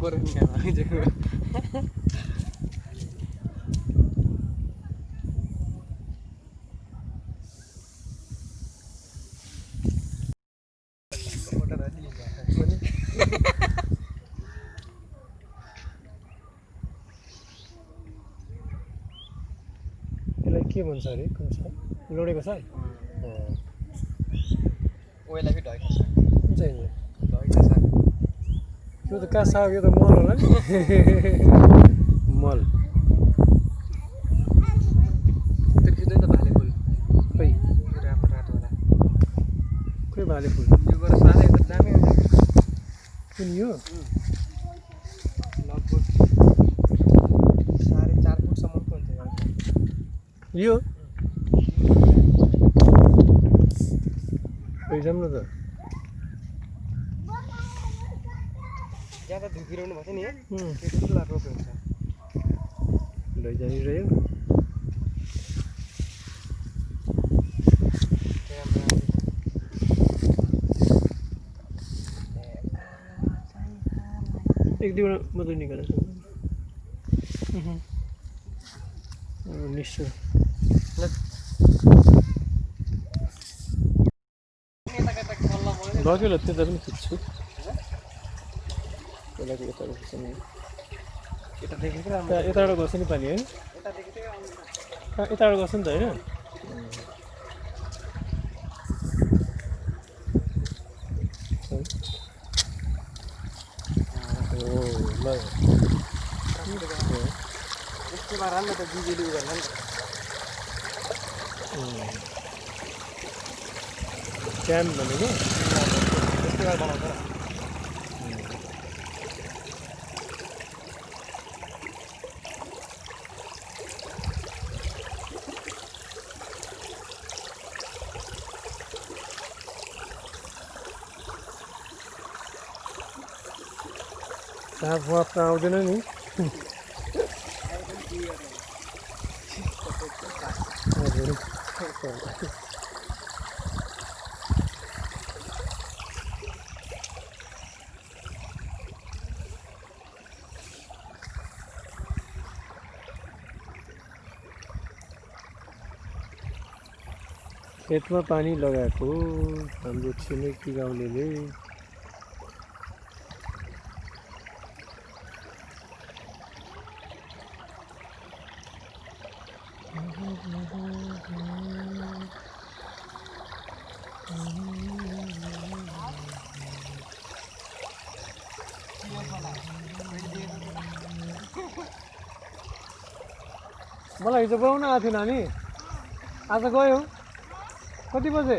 गोर्खामा आइजेको यसलाई के भन्छ अरे कुन छ लोडेको छ ओइला फेरि ढाइको छ कुन चाहिँ ढाइको छ यो त कहाँ साग यो त मल होला नि मल त्यो खिच्दै त भाले फुल खै रातो रातो होला खोइ भाले फुल यो गरेर सालै त दामी हुन्छ कुन यो लगभग 4.5 फुटसम्मको हुन्छ यो लैजाउँ न त ज्यादा धुकिरहनु भएको नि त्यो ठुला रोप हुन्छ लैजाइरह्यो एक दुईवटा मात्रै निकालेको निश्चय लगेर त्यता पनि खिच्छु त्यसलाई यताबाट खिच्छ नि यताबाट गर्छ नि पानी होइन यताबाट गर्छ नि त होइन ल यसको राम्रो त बिजुली उ गर्ला नि ड्याम भनेको त्यसको लागि बनाउँछ साफ वाफ त आउँदैन नि खेतमा पानी लगाएको हाम्रो छिमेकी गाउँलेले मलाई हिजो बोलाउन आएको थियो नानी आज गयो कति बजे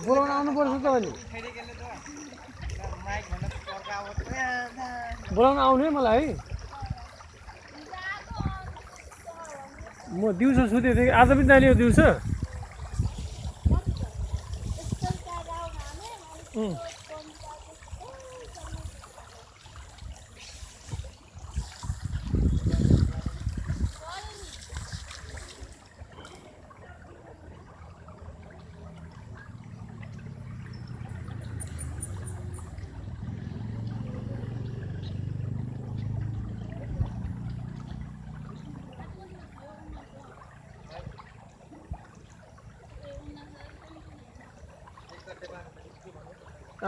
बोलाउन आउनुपर्छ त अनि बोलाउन आउनु है मलाई है म दिउँसो सुतेको थिएँ आज पनि जाने हो दिउँसो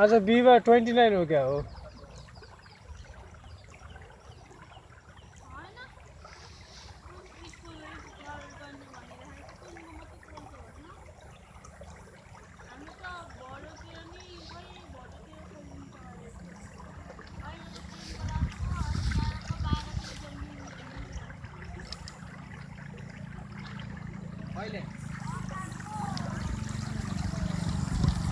आज बिहिबार 29 हो क्या हो अहिले